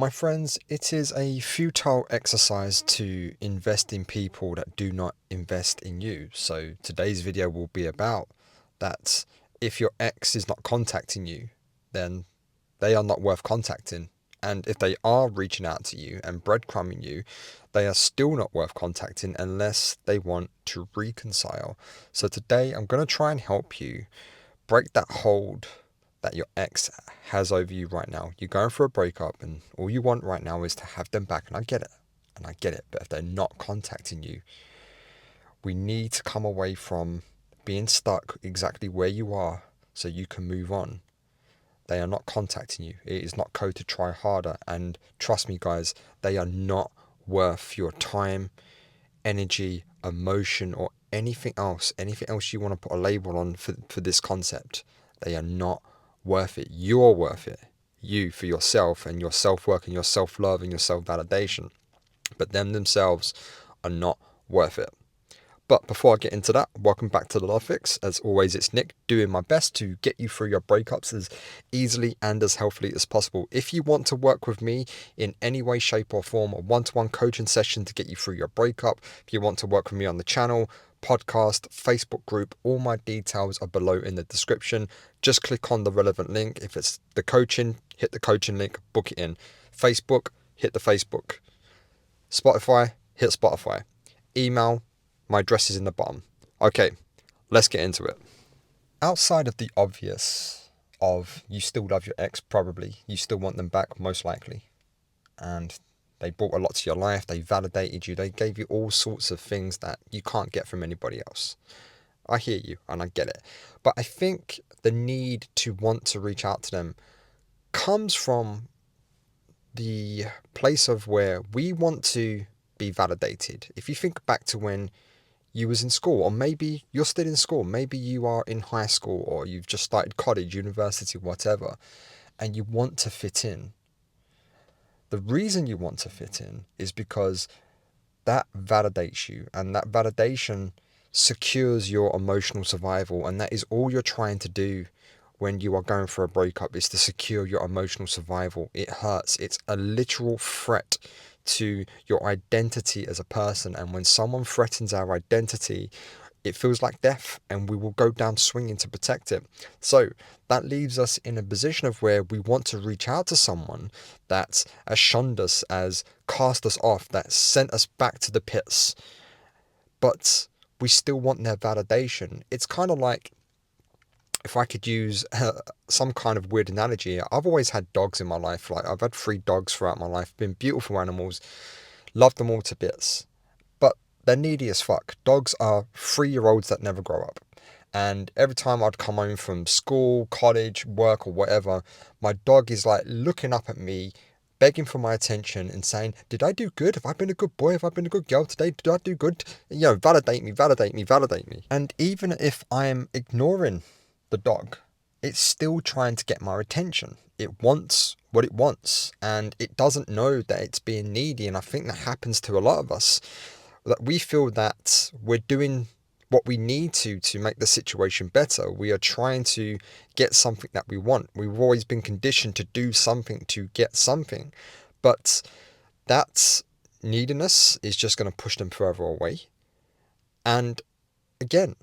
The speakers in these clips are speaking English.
My friends, it is a futile exercise to invest in people that do not invest in you. So today's video will be about that. If your ex is not contacting you, then they are not worth contacting. And if they are reaching out to you and breadcrumbing you, they are still not worth contacting unless they want to reconcile. So today I'm going to try and help you break that hold that your ex has over you right now. You're going through a breakup and all you want right now is to have them back. And I get it. But if they're not contacting you, we need to come away from being stuck exactly where you are so you can move on. They are not contacting you. It is not code to try harder. And trust me, guys, they are not worth your time, energy, emotion, or anything else you want to put a label on for this concept. They are not worth it. You're worth it. You, for yourself and your self-work and your self-love and your self-validation. But them themselves are not worth it. But before I get into that, welcome back to the Love Fix. As always, it's Nick, doing my best to get you through your breakups as easily and as healthily as possible. If you want to work with me in any way, shape or form, a one-to-one coaching session to get you through your breakup, if you want to work with me on the channel, podcast, Facebook group, all my details are below in the description. Just click on the relevant link. If it's the coaching, hit the coaching link, book it in. Facebook, hit the Facebook. Spotify, hit Spotify. Email, my address is in the bottom. Okay, let's get into it. Outside of the obvious of you still love your ex, probably, you still want them back, most likely, and they brought a lot to your life, they validated you, they gave you all sorts of things that you can't get from anybody else. I hear you and I get it. But I think the need to want to reach out to them comes from the place of where we want to be validated. If you think back to when you was in school, or maybe you're still in school, maybe you are in high school, or you've just started college, university, whatever, and you want to fit in. The reason you want to fit in is because that validates you, and that validation secures your emotional survival, and that is all you're trying to do when you are going for a breakup, is to secure your emotional survival. It hurts. It's a literal threat to your identity as a person, and when someone threatens our identity, it feels like death, and we will go down swinging to protect it. So that leaves us in a position of where we want to reach out to someone that has shunned us, has cast us off, that sent us back to the pits, but we still want their validation. It's kind of like, if I could use some kind of weird analogy, I've always had dogs in my life. Like, I've had 3 dogs throughout my life, been beautiful animals, loved them all to bits, but they're needy as fuck. Dogs are 3-year-olds that never grow up. And every time I'd come home from school, college, work or whatever, my dog is like looking up at me, begging for my attention and saying, did I do good? Have I been a good boy? Have I been a good girl today? Did I do good? You know, validate me, validate me, validate me. And even if I'm ignoring the dog, it's still trying to get my attention. It wants what it wants, and it doesn't know that it's being needy. And I think that happens to a lot of us, that we feel that we're doing what we need to make the situation better. We are trying to get something that we want. We've always been conditioned to do something to get something, but that neediness is just going to push them further away. And again,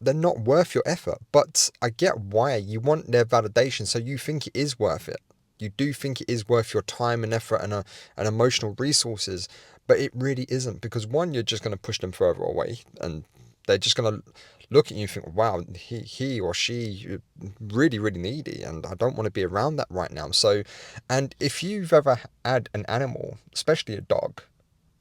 they're not worth your effort. But I get why you want their validation, so you think it is worth it. You do think it is worth your time and effort and emotional resources, but it really isn't, because one, you're just going to push them further away, and they're just going to look at you and think, wow, he or she really, really needy, and I don't want to be around that right now. So, and if you've ever had an animal, especially a dog,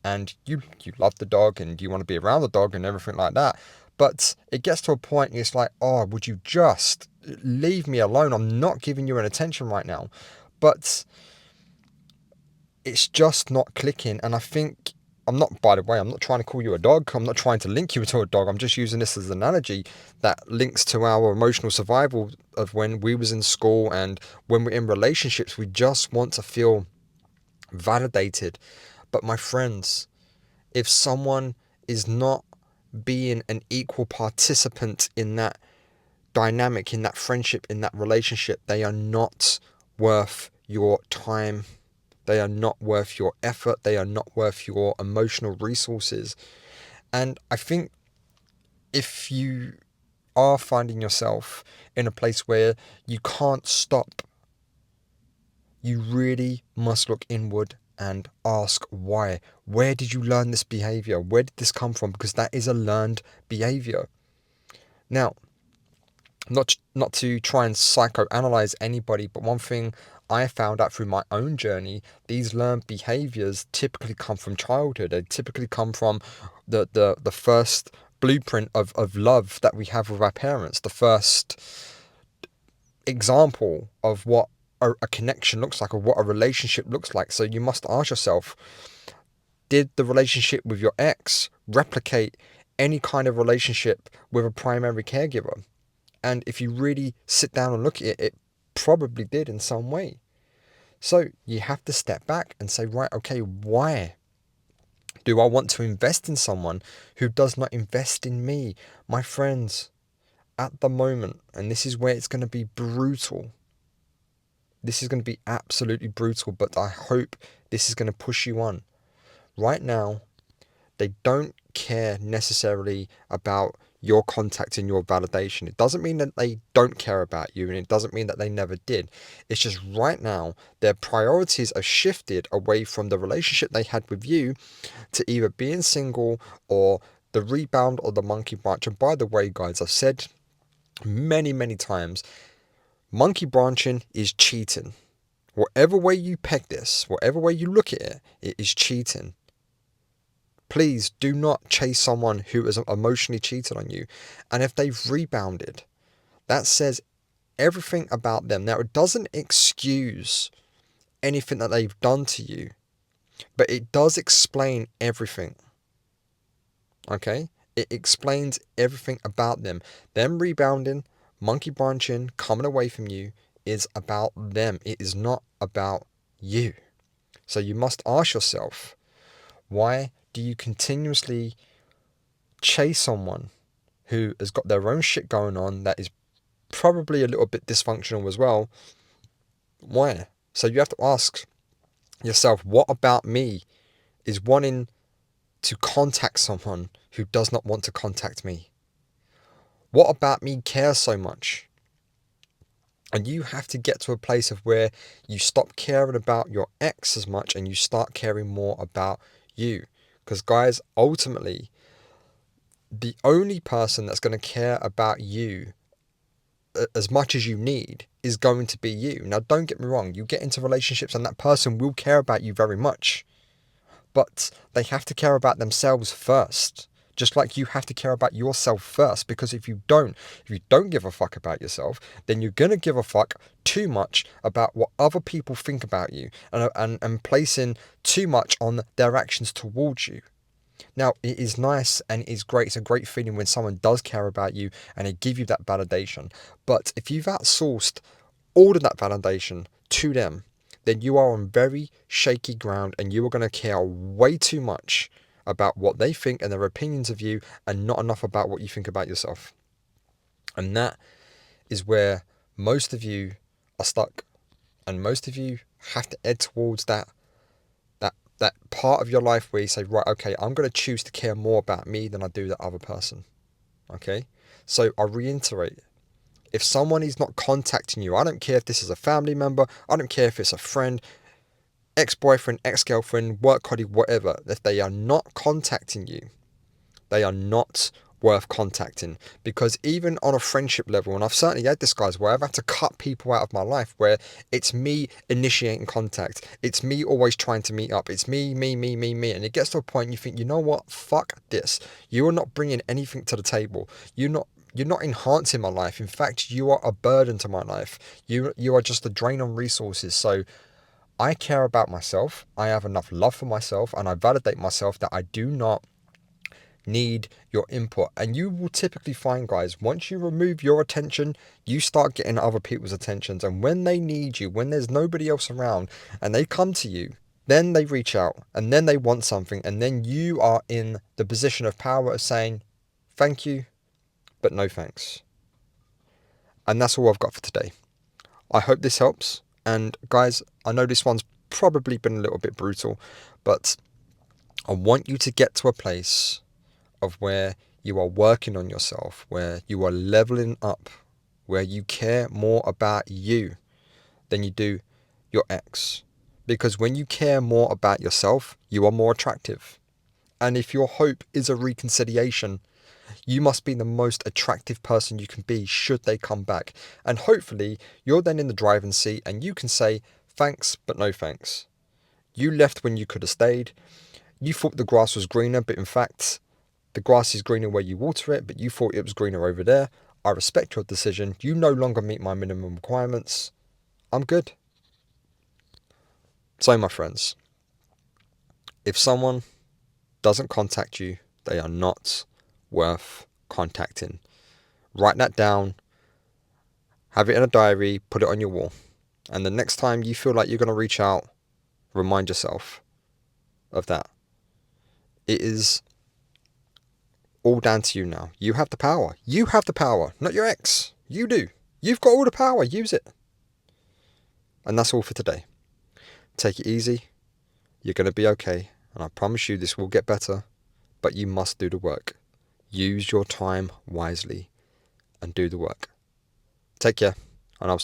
and you love the dog and you want to be around the dog and everything like that, but it gets to a point and it's like, oh, would you just leave me alone? I'm not giving you an attention right now. But it's just not clicking. And I think, by the way, I'm not trying to call you a dog. I'm not trying to link you to a dog. I'm just using this as an analogy that links to our emotional survival of when we was in school, and when we're in relationships, we just want to feel validated. But my friends, if someone is not being an equal participant in that dynamic, in that friendship, in that relationship, they are not worth your time. They are not worth your effort. They are not worth your emotional resources. And I think if you are finding yourself in a place where you can't stop, you really must look inward and ask why. Where did you learn this behavior? Where did this come from? Because that is a learned behavior. Now, not to try and psychoanalyze anybody, but one thing I found out through my own journey, these learned behaviors typically come from childhood. They typically come from the first blueprint of love that we have with our parents, the first example of what a connection looks like, or what a relationship looks like. So you must ask yourself, did the relationship with your ex replicate any kind of relationship with a primary caregiver? And if you really sit down and look at it, it probably did in some way. So you have to step back and say, right, okay, why do I want to invest in someone who does not invest in me? My friends, at the moment, and this is where it's going to be brutal. This is going to be absolutely brutal, but I hope this is going to push you on. Right now, they don't care necessarily about your contact and your validation. It doesn't mean that they don't care about you, and it doesn't mean that they never did. It's just right now their priorities are shifted away from the relationship they had with you to either being single or the rebound or the monkey branch. And by the way, guys, I've said many times, monkey branching is cheating. Whatever way you peg this, whatever way you look at it, it is cheating. Please do not chase someone who has emotionally cheated on you. And if they've rebounded, that says everything about them. Now, it doesn't excuse anything that they've done to you, but it does explain everything. Okay? It explains everything about them. Them rebounding, monkey branching, coming away from you is about them. It is not about you. So you must ask yourself, why do you continuously chase someone who has got their own shit going on that is probably a little bit dysfunctional as well? Why? So you have to ask yourself, what about me is wanting to contact someone who does not want to contact me? What about me cares so much? And you have to get to a place of where you stop caring about your ex as much and you start caring more about you. Because guys, ultimately, the only person that's going to care about you as much as you need is going to be you. Now, don't get me wrong. You get into relationships and that person will care about you very much. But they have to care about themselves first. Just like you have to care about yourself first. Because if you don't give a fuck about yourself, then you're going to give a fuck too much about what other people think about you and placing too much on their actions towards you. Now, it is nice and it is great. It's a great feeling when someone does care about you and they give you that validation. But if you've outsourced all of that validation to them, then you are on very shaky ground and you are going to care way too much about what they think and their opinions of you and not enough about what you think about yourself. And that is where most of you are stuck. And most of you have to head towards that part of your life where you say, right, okay, I'm going to choose to care more about me than I do the other person. Okay? So I reiterate, if someone is not contacting you, I don't care if this is a family member, I don't care if it's a friend, ex-boyfriend, ex-girlfriend, work colleague, whatever, if they are not contacting you, they are not worth contacting. Because even on a friendship level, and I've certainly had this, guys, where I've had to cut people out of my life where it's me initiating contact, it's me always trying to meet up, it's me, and it gets to a point you think, you know what, fuck this, you are not bringing anything to the table, you're not enhancing my life. In fact, you are a burden to my life. You are just a drain on resources. So I care about myself, I have enough love for myself, and I validate myself that I do not need your input. And you will typically find, guys, once you remove your attention, you start getting other people's attentions. And when they need you, when there's nobody else around and they come to you, then they reach out and then they want something. And then you are in the position of power of saying, thank you, but no thanks. And that's all I've got for today. I hope this helps. And guys, I know this one's probably been a little bit brutal, but I want you to get to a place of where you are working on yourself, where you are leveling up, where you care more about you than you do your ex. Because when you care more about yourself, you are more attractive. And if your hope is a reconciliation, you must be the most attractive person you can be should they come back. And hopefully, you're then in the driving seat and you can say, thanks, but no thanks. You left when you could have stayed. You thought the grass was greener, but in fact, the grass is greener where you water it, but you thought it was greener over there. I respect your decision. You no longer meet my minimum requirements. I'm good. So, my friends, if someone doesn't contact you, they are not worth contacting. Write that down, have it in a diary, put it on your wall. And the next time you feel like you're going to reach out, remind yourself of that. It is all down to you now. You have the power. You have the power, not your ex. You do. You've got all the power. Use it. And that's all for today. Take it easy. You're going to be okay. And I promise you this will get better. But you must do the work. Use your time wisely and do the work. Take care. And I'll